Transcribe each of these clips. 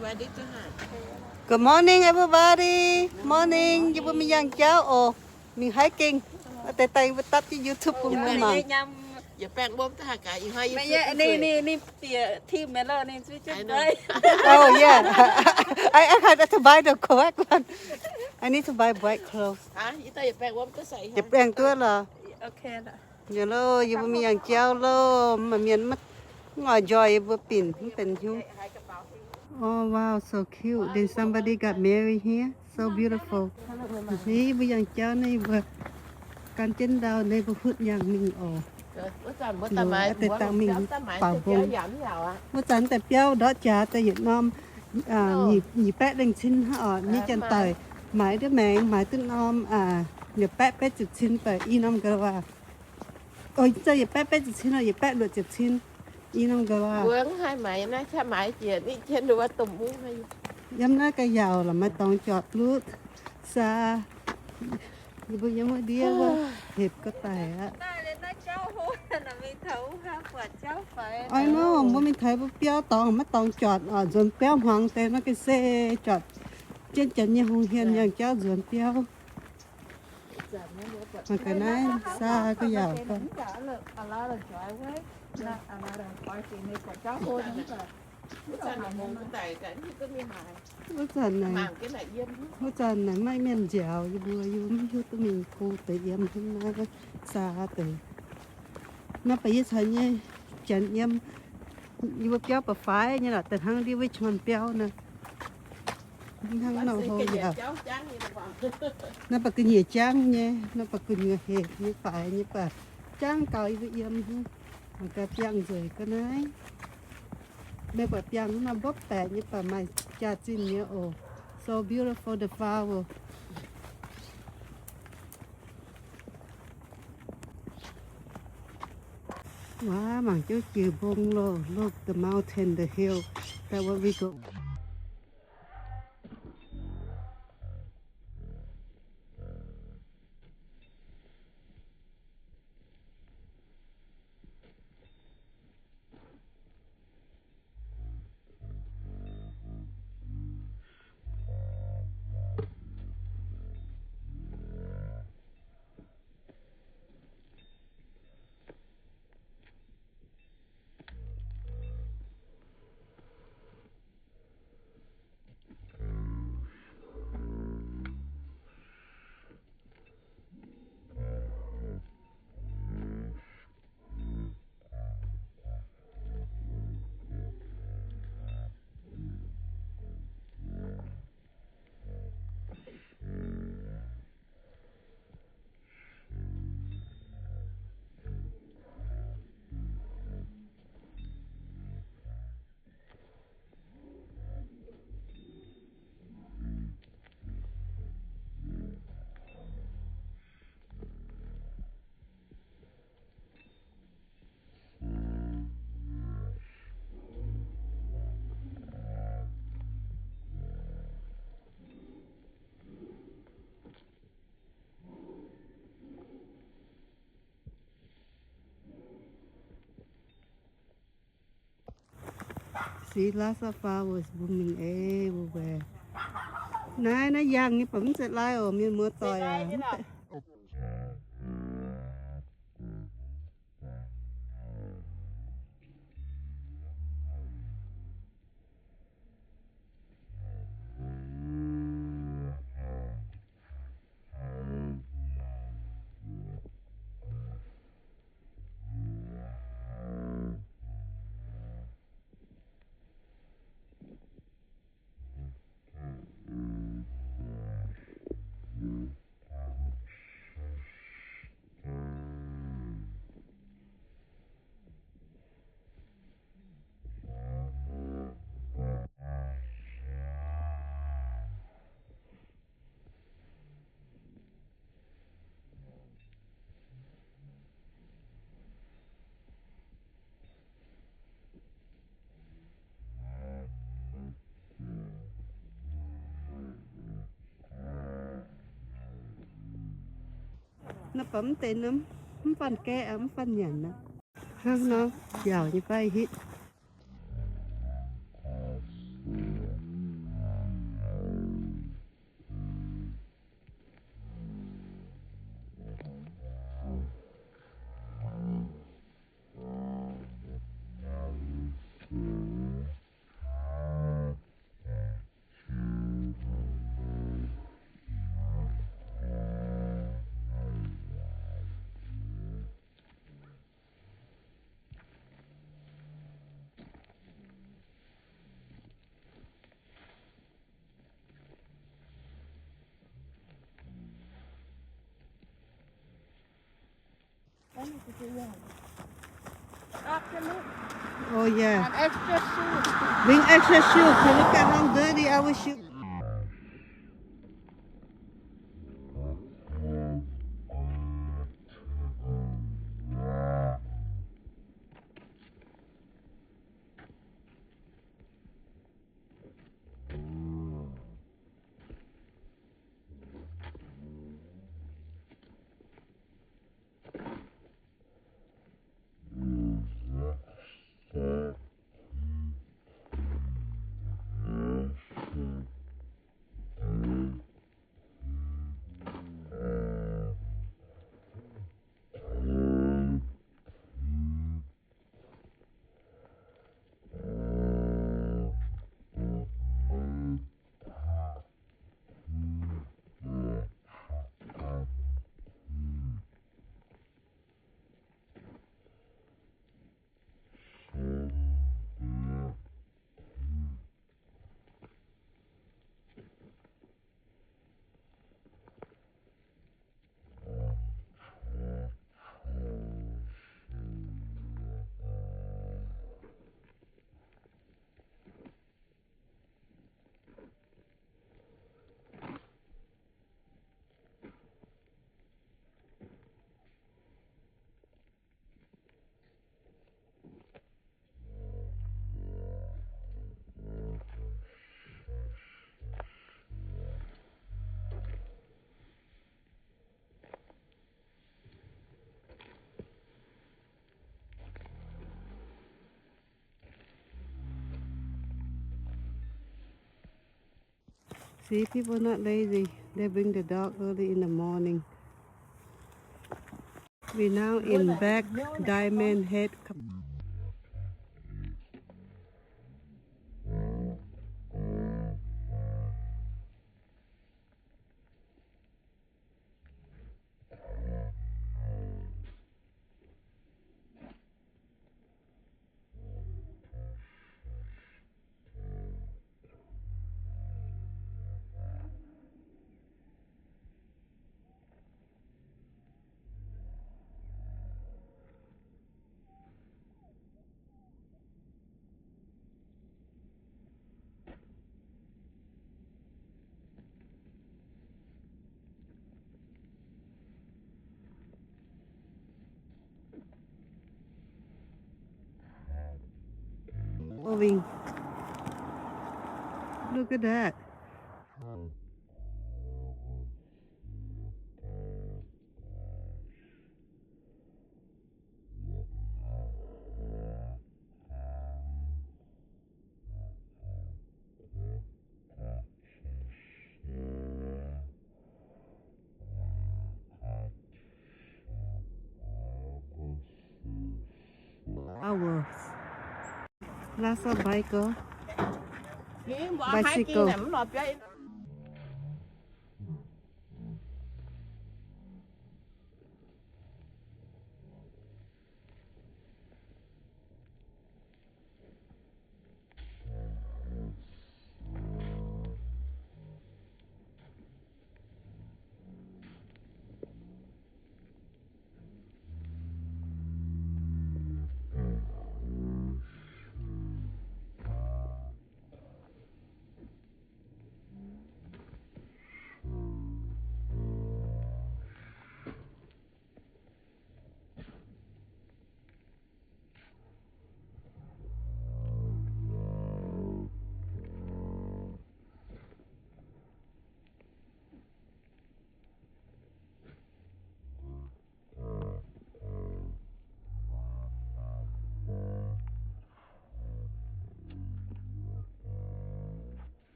ready to have. Good morning, everybody. Morning, you mi yang cháu ồ, mình hiking. Ở tại tay với tắt cái YouTube của mình mà. Giờ bạn bom ta cả ý hay. Mẹ nè team mẹ lo nè switch đây. Oh yeah, I had to buy the correct one. I need to buy bright clothes. Hả? Vậy ta giờ bạn bom ta xài. Chụp đèn tua là. Okay đó. Giờ lo, you mi yang cháu lo, mà miền mất ngồi joy vừa pin,เป็นหิ้ว. Oh wow, so cute. Then somebody got married here. So beautiful. Ní bây giờ cháu này vừa căn chân đào này vừa hút nhang mình ồ. Bữa ta mày bảo vùng. Bữa ta tại béo đó cha tại Việt Nam nhị bé đang xin họ như chân tời mãi đứa mẹ mãi tên om nhị bé bé chụp xin tời y năm cơ à. Ôi cho nhị bé chụp xin rồi nhị bé được chụp xin y năm cơ à. Vướng hai mày nó cha mày chị đi trên đồ tùng muốn hay. Dám nói cái giàu là mấy tông chọt lút xa. Như bây giờ mới đi qua hiệp có tài á. Ai nó bố mình thấy bố béo tòng mất tòng chọt ở dồn béo hoàng tê nó cái xe chọt trên chân như hồng hiền như cháu dồn béo mà cái này xa cái giàu cơ. Bố trần này mai men dẻo như bùa như mấy chú tụi mình cô tự em thêm nó xa từ nó phải thấy như chân em như bắp béo bắp phái như là từ hàng đi với chọn béo nè hàng nào hồ dẻo nó phải cứ nhiều trắng nhé nó phải cứ nhiều hệt như phải như bà trắng còi với em thôi mà cái béo rồi cái này bây giờ béo nó bóp bẹ như bà mày cha chín như ồ. So beautiful the flower. Wow, mà chú chiều bông lô. Look, the mountain, the hill. That's where we go. See lots of flowers blooming everywhere. Này nó giang như phẩm sẽ lai ở miền mưa tỏi à. Nó bấm tên lắm, không phần kẹ ấm phần nhẫn đó. Hăng nó giàu như vậy hít. Afternoon. Oh yeah. And extra shoes. Bring extra shoes. You look at how dirty our shoes. See, people are not lazy. They bring the dog early in the morning. We now in back Diamond Head. Moving. Look at that. Hours. Lots of biker. Bicycle.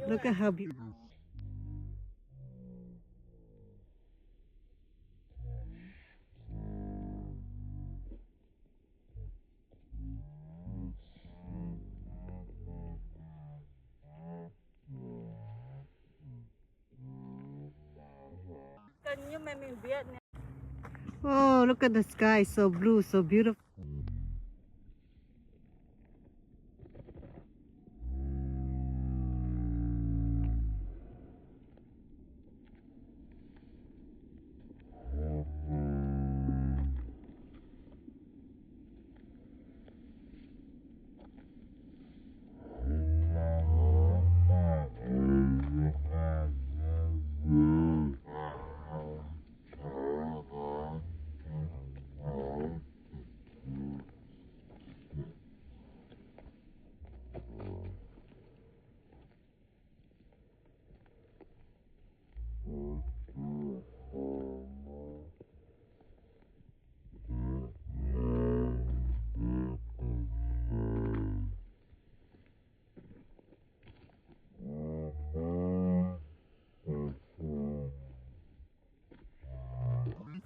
Look at how beautiful. you made me Vietnam. Oh, look at the sky, so blue, so beautiful.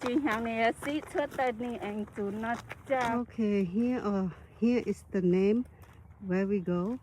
Chị hàng này xí xuất tay đi anh chú nó cha. Okay, here is the name where we go.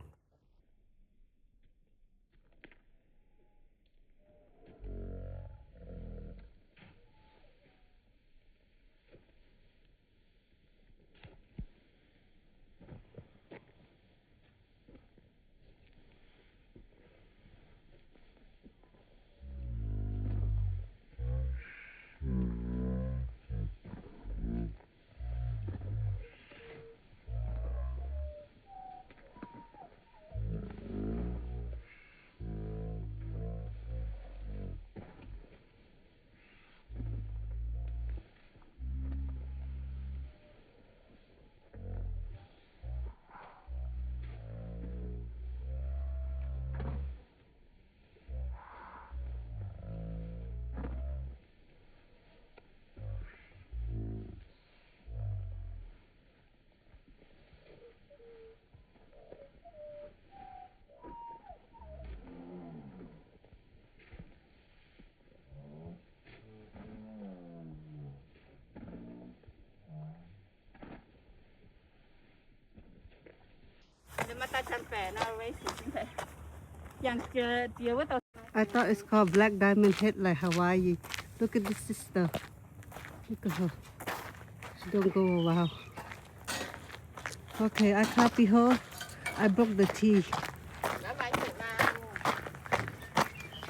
I thought it's called black diamond head like Hawaii. Look at this sister. Look at her. She don't go a while. Okay, I copy her. I broke the tea.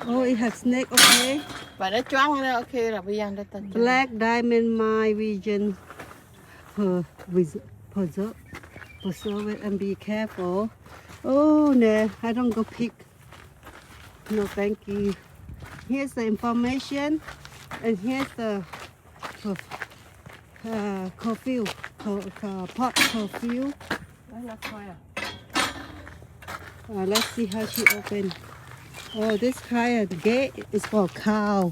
Oh, it has snake, okay. Và nó choáng nữa, ok là bây giờ nó tận. Black diamond my region. Preserve it and be careful. Oh, no, I don't go pick. No, thank you. Here's the information, and here's the curfew, pot curfew. Let's see how she opened. Oh, this kind of gate is for cow.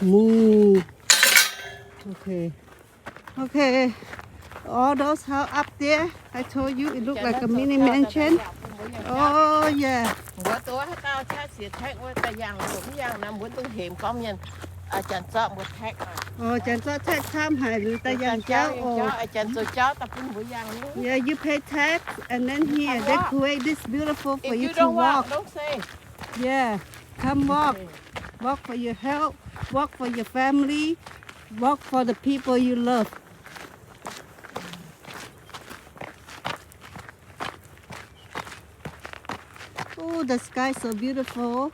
Moo. Okay. Okay. All those house up there, I told you, it looked like a mini mansion. Oh, yeah. Bữa tối tao sẽ xịt thét với tay giang cũng giang nằm bữa tôi hiểm có miền chẳng sợ một thét Oh, chẳng sợ thét tham hại người ta giang cháu. Chẳng sợ cháu tập trung buổi giang nữa. Yeah, you pay tax, and then here they create this beautiful for If you you to don't walk. don't say. Yeah, come walk. Walk for your health, walk for your family, walk for the people you love. Oh, the sky so beautiful.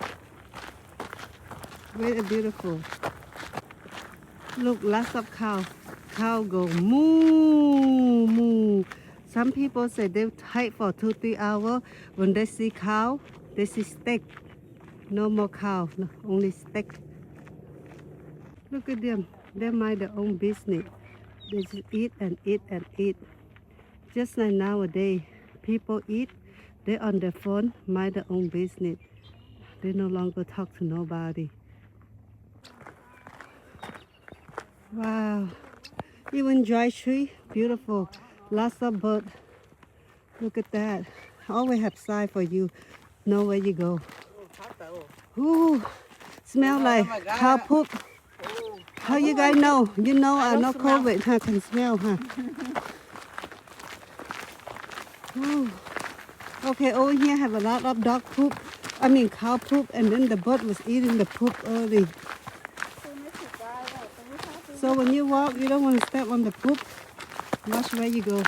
Very beautiful. Look, lots of cow. Cow go moo, moo. Some people say they hike for 2-3 hours. When they see cow, they see steak. No more cow, no, only steak. Look at them. They mind their own business. They just eat and eat and eat. Just like nowadays, people eat, they on their phone, mind their own business. They no longer talk to nobody. Wow. Even dry tree, beautiful. Lots of birds. Look at that. I always have sign for you. Know where you go. Ooh, smell like cow poop. How you guys know? You know I know COVID, huh? Can smell, huh? Ooh. Okay, over here have a lot of dog poop. I mean cow poop, and then the bird was eating the poop early. So when you walk, you don't want to step on the poop. Watch where you go.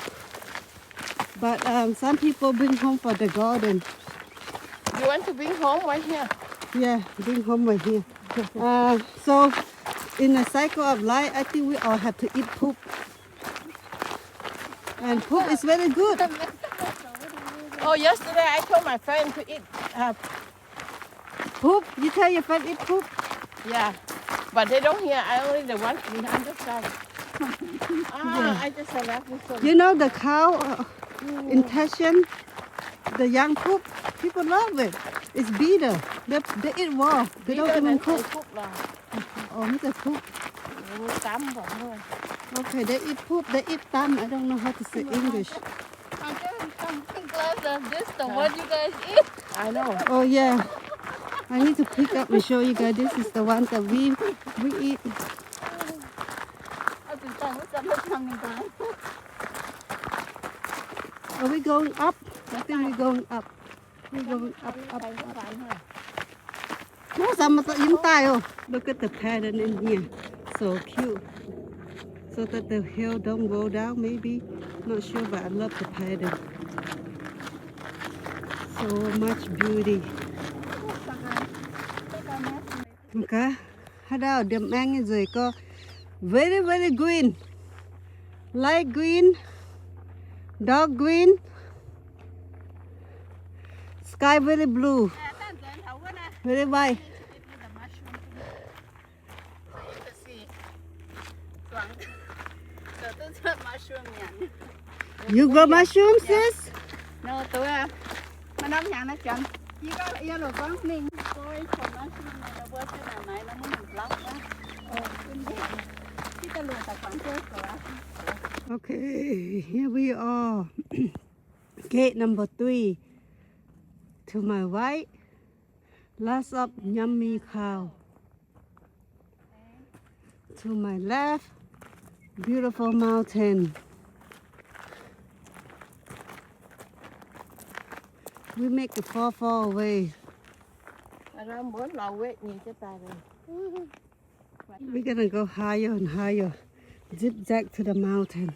But some people bring home for the garden. You want to bring home right here? Yeah, bring home right here. So in the cycle of life, I think we all have to eat poop. And poop is very good. Oh, yesterday I told my friend to eat. Poop? You tell your friend eat poop? Yeah, but they don't hear. I only the one we understand. I just left this one. You know the cow intestine, the young poop, people love it. It's bitter. They eat raw. They don't even cook. Oh, it's a poop. Okay, they eat poop. They eat tam. I don't know how to say English. I'm glad that this is the one you guys eat. I know. Oh yeah. I need to pick up and show you guys. This is the one that we eat. Are we going up? I think we're going up. We're going up. Look at the pattern in here. So cute. So that the hill don't go down maybe. Not sure, but I love the pattern. So much beauty. Okay. Hello, điểm ăn rồi có very very green. Light green. Dark green. Sky very blue. Very white. You grow mushrooms, sis? No, tụi mà nấu nhà nó chậm. Chỉ có yellow con mình coi còn mushroom này là bữa cái này nó muốn mình lóc đó. Kinh dị. Chỉ ta lùi tài khoản trước rồi. Okay, here we are. Gate number 3. To my right, lots of yummy cow. To my left, beautiful mountain. We make it far away. We're gonna go higher and higher, zigzag to the mountain.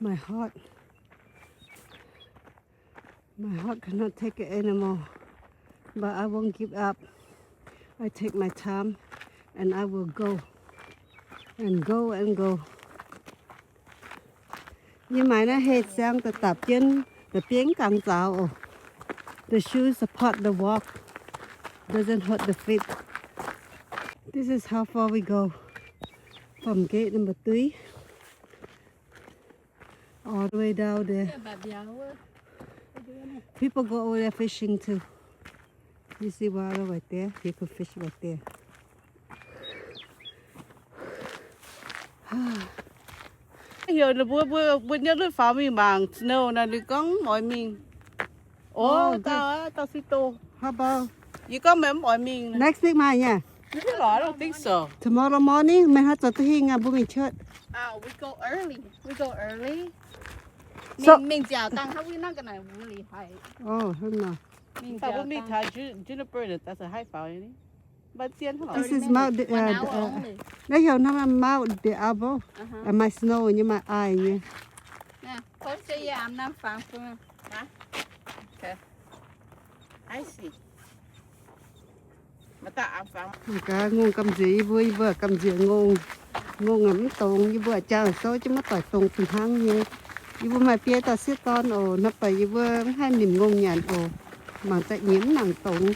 My heart cannot take it anymore, but I won't give up. I take my time and I will go and go and go. Nhưng mà nó hết sang tập trên the tiếng càng giáo. The shoes support the walk, doesn't hurt the feet. This is how far we go from gate number 3 all the way down there. People go over there fishing too. You see water right there? You can fish right there. Giờ là bữa nhớ đôi pháo mình bằng snow là đi con mọi mình. Tao xí tô. How about You có mấy mọi mình. next week mai nha? I don't think so. Tomorrow morning mình hát cho tôi hi nga bumi church. We go early. We go early. So- Mình chào tăng không biết nó cái này vô lý hay. Oh, không nào. Mình Tao chào cũng đi tăng. thả juniper that's a high pháo này. But tiền hả? This is Mount đấy hiểu nó là Mount Diablo. And my snow nhưng mà ai nhỉ? Nè, có chơi giảm năm phẳng phương. I see. Mà ta ăn phẳng. Cả ngon cầm gì vui vừa cầm gì ngon ngắm tông như vừa chờ số chứ mất tỏi tông từ hang như vừa mà phía ta xếp con ồ nó phải vừa hai niềm ngon nhàn ồ mà tại nhiễm nàng tông.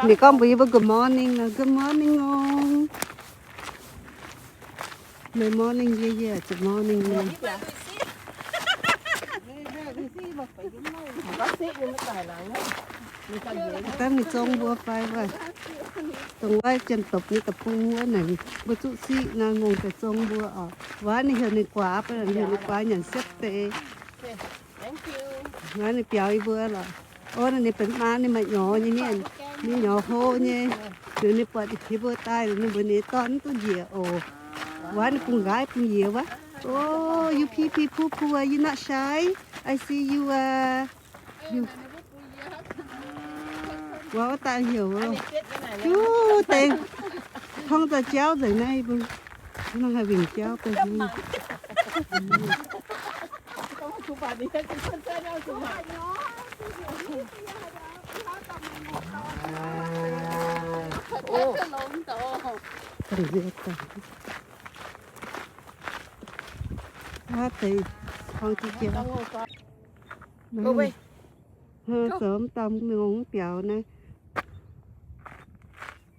Nè con bây giờ good morning là good morning ngon. Good morning yeah good morning yeah. Bác sĩ nhưng mà tài nào nữa. Ta mình trông bữa phai vậy. Tông vai chân tập như tập phun bữa này bữa chút xí na ngồi cái trông bữa ở. Vá này hiện này quá bây giờ hiện này quá nhận xếp tệ. Thank you. Vá này béo bữa là. Ô nàyเป็นมาnày mà nhỏ như thế này nhỏ hô nhé. Từ này bữa thì bữa tai rồi bữa này tón tôi dìa ồ. Vá này cùng gái cùng dìa quá. Oh, you pee poo poo, are you not shy? I see you you Wow, ta hiểu Anh rồi. đi chết cái này Chú tên không ta chéo rồi này bưng. Nó hay bình chéo tên bưng. không chụp vào đi cái con xe đâu chụp vào. Ô, lộn tổ. Cần gì ta. Hoa thì không chỉ chéo. Cô về. Sớm tâm miếng béo này.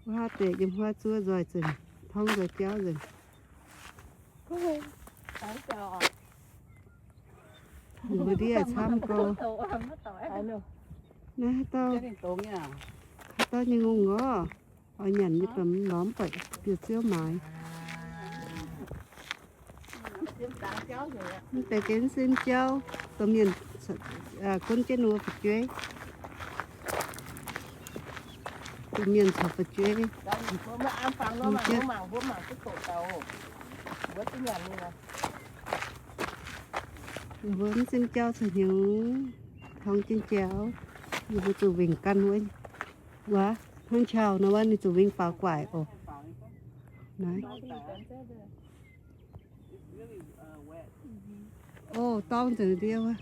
Hoa tệ dùm hoa chua rồi chừng. Thông rồi chéo rồi. Cô về. Tại sao? Vừa đi ở xăm cô. Ai đâu. Nè tao. Cái này tốn nha. Tao như ngon ngó. Ở nhận như tầm nóm vậy. Kiểu chiếu mãi. Tại kiến xin châu. Tầm nhìn con trên nua phải chơi. Tầm nhìn thật phải chơi. Bố mà ăn phẳng nó mà bố mà cái cổ tàu. Bố cái nhận như này. Vốn xin châu sẽ những thông trên chéo. Như bố chủ bình căn với. Quá. Không chào nó vẫn chủ bình phá quải. Ồ. Đấy. Ồ, tao từ điêu á.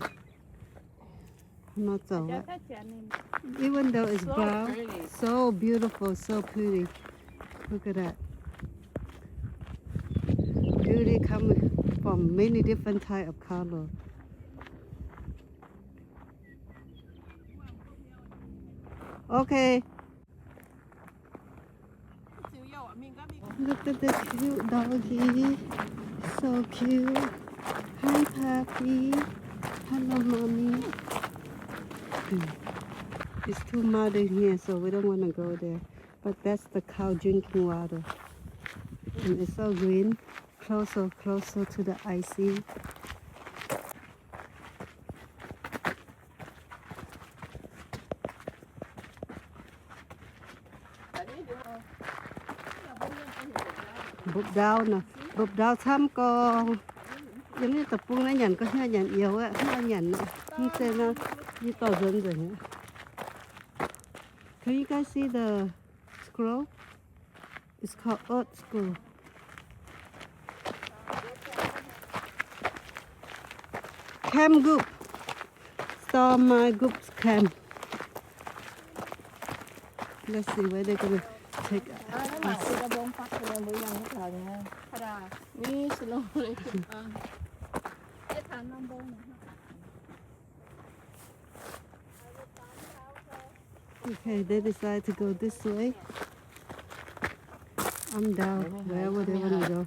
Nó走了. Even though it's brown, so beautiful, so pretty. Look at that. Beauty coming from many different type of color. Okay. Look at this cute doggy. So cute. Hi, Papi. Hello, Mommy. It's too mud in here, so we don't want to go there. But that's the cow drinking water. And it's so green, closer to the icy. Bụp đau nè, bụp đau thăm con. Giống như tập trung nó nhận có hơi nhận yếu á, nó nhận như thế nó như tỏ dân rồi nhá. Can you guys see the squirrel? It's called earth squirrel. Camp group. Start my group's camp. Let's see where they're gonna take us. Okay, they decide to go this way. I'm down wherever they want to go.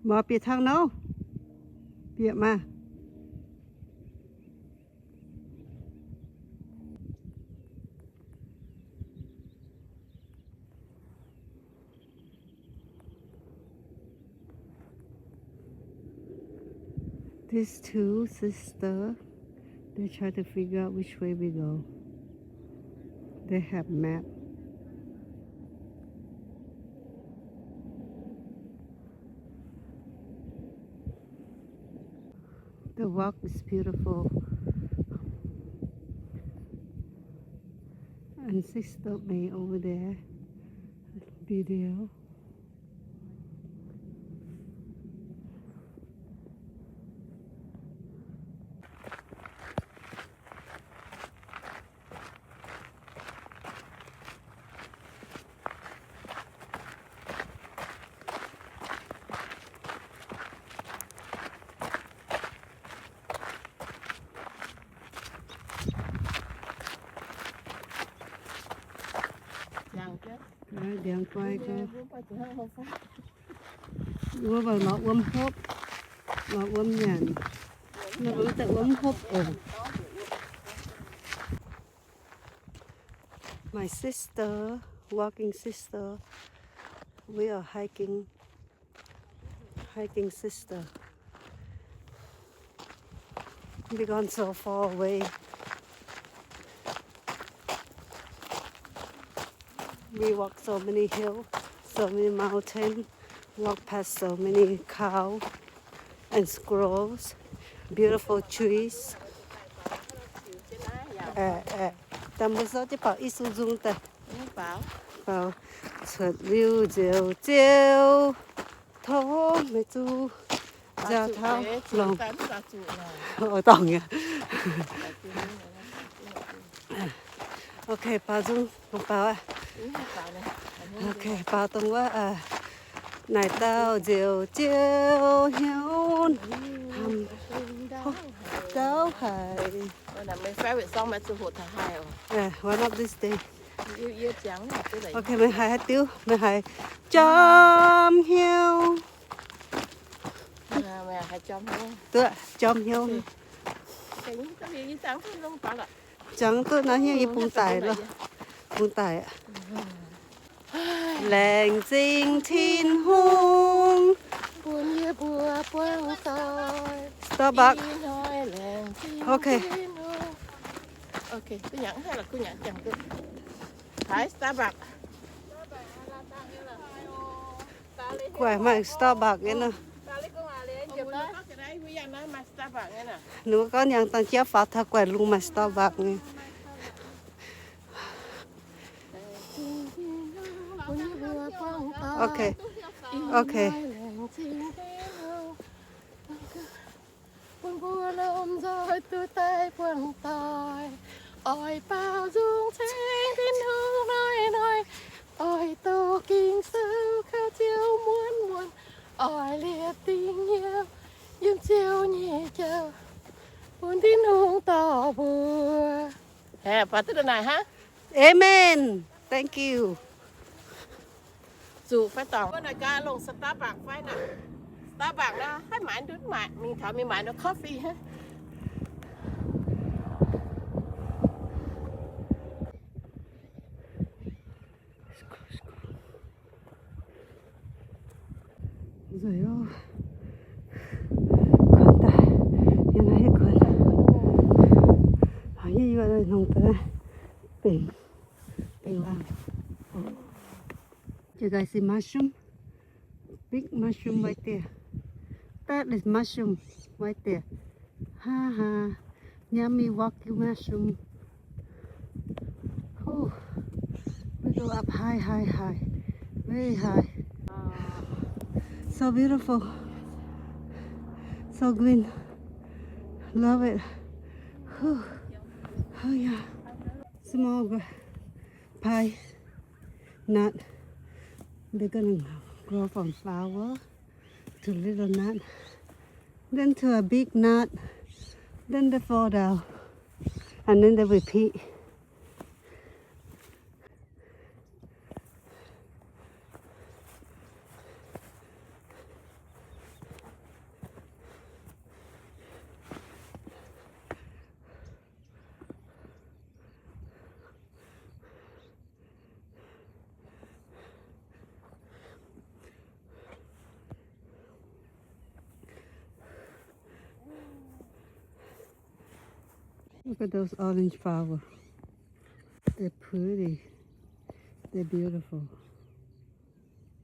Mở biệt thang đâu? Biệt mà. These two sisters, they try to figure out which way we go. They have map. The walk is beautiful. And she stopped me over there. Video. Đèn quay cơ. Vừa vào nó hốp. Nó nhàn. Nó vẫn tự hốp ổn. My sister, walking sister. We are hiking sister. We've gone so far away. We walk so many hills, so many mountains, walk past so many cows and squirrels, beautiful trees. Tầm bây giờ chỉ bảo ít xuống dung ta. Bảo. Bảo xuất liu chiều chiều, thô mẹ chú, gia thao lòng. Ở tòng nhỉ. Ok, bảo dung, bảo à. Ok, bảo tông quá này tao chiều chiều hiếu hầm đau hải. My favorite song is Hụt Thà Hai. One of this day. Yêu trắng là cái đấy. Ok, mình hãy hát tiêu, mình hãy chom hiếu. Mẹ hãy chom hiếu. Tựa, chom hiếu. Cái gì trắng không phải là. Chẳng tôi nói như bùng tải rồi. Bùng tải ạ. Lành dinh thiên hùng. Buồn như bùa buông tỏi. Starbucks. Ok. Ok, cứ nhẫn hay là cứ nhẫn chẳng cứ. Phải Starbucks. Quẻ mà Starbucks ấy nè. Nếu có những tăng chế phát thật quẻ luôn mà Starbucks này. Ok. Ok. Buồn bùa lộn rồi từ tay buông tỏi. Ôi bao dung thanh thiên hương nói ôi tô kinh sâu khao chiều muôn muôn. Ôi liệt tình yêu dương chiều nhẹ chờ buồn thiên hương tỏ bùa. Và tới đây này ha. Amen. Thank you. Dù phải tỏ cái này ca lồng Starbucks phải nè. Starbucks đó phải mãi đứng mãi mình thảo mình mãi nó coffee ha. Rồi ô. Con ta. Yên là hết con. Hỏi như vậy là nông ta. Bình. Bình bằng. You guys see mushroom? Big mushroom right there. That is mushroom right there. Ha ha. Yummy wacky mushroom. Oh. We go up high, high, high. Very high. So beautiful. So green. Love it. Whew. Oh yeah. Small pie nut. They're gonna grow from flower to little nut, then to a big nut, then they fall down, and then they repeat. Look at those orange flowers. They're pretty. They're beautiful.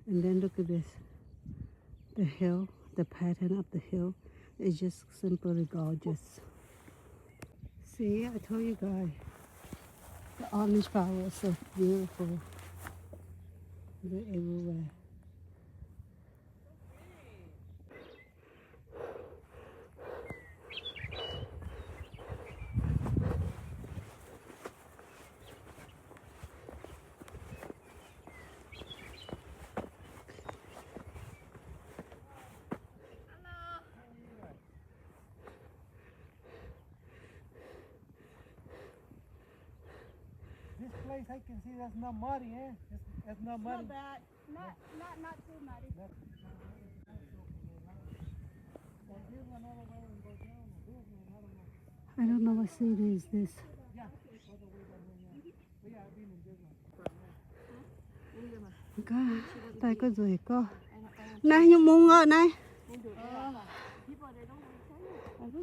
And then look at this. The hill, the pattern of the hill is just simply gorgeous. See, I told you guys, the orange flowers are so beautiful. They're everywhere. This place I can see that's not muddy, eh? It's not muddy. Not bad. Not too muddy. I don't know what city is this. God, tay có rồi có. Này, nhưng muốn ngồi này.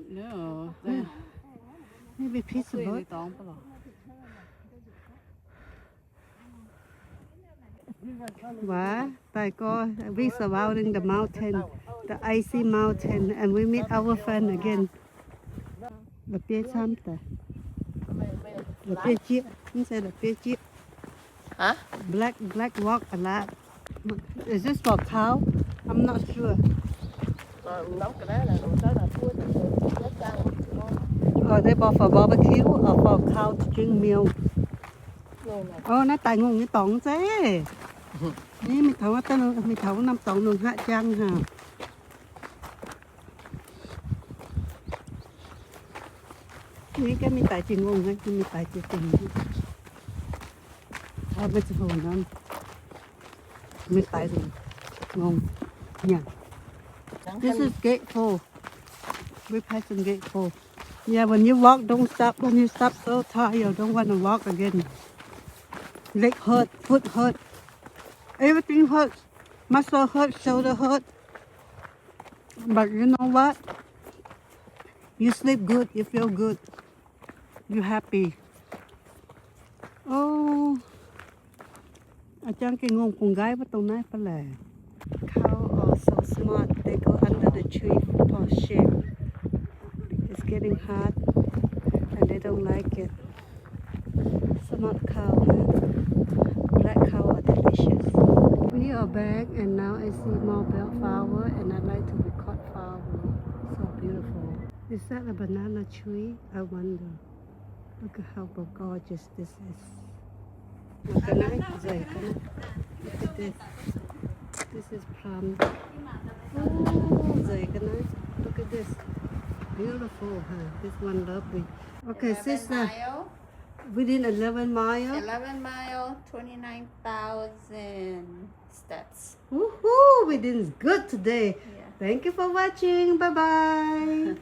No. Maybe piece of wood. Wow, tại cô, we surrounding the mountain, the icy mountain, and we meet our friend again. The phía Santa. The phía chiếc, you say the phía chiếc. Hả? Black walk a lot. Is this for cow? I'm not sure. Nấu cái đó là thua rất căng. Are they for barbecue or for cow to drink milk? Nó tại nguồn cái tổng thế. Ní mình thấu năm tổng đường hạ trăng hả? Ní cái mình tại chỉ nguồn hay mình tại chỉ tình. Bên hồ năm. Mình tại rồi nguồn. Yeah. This is gate 4. We're passing gate 4. Yeah, when you walk, don't stop. When you stop so tired, you don't want to walk again. Leg hurt, foot hurt, everything hurts. Muscle hurt, shoulder hurt. But you know what? You sleep good, you feel good. You're happy. Oh, chẳng cái ngôn con gái với tụi này phải là. Cow are so smart. They go under the tree for shade. It's getting hot and they don't like it. Smart cow, huh? Black cow are delicious. We are back and now I see more flower and I like to record flower. So beautiful. Is that a banana tree? I wonder. Look at how gorgeous this is. Look at this. This is plum. Oh, look at this. Beautiful, huh? This one lovely. Okay, sister. Within 11 miles. 11 mile, 29,000 steps. Woohoo! We did good today. Yeah. Thank you for watching. Bye bye.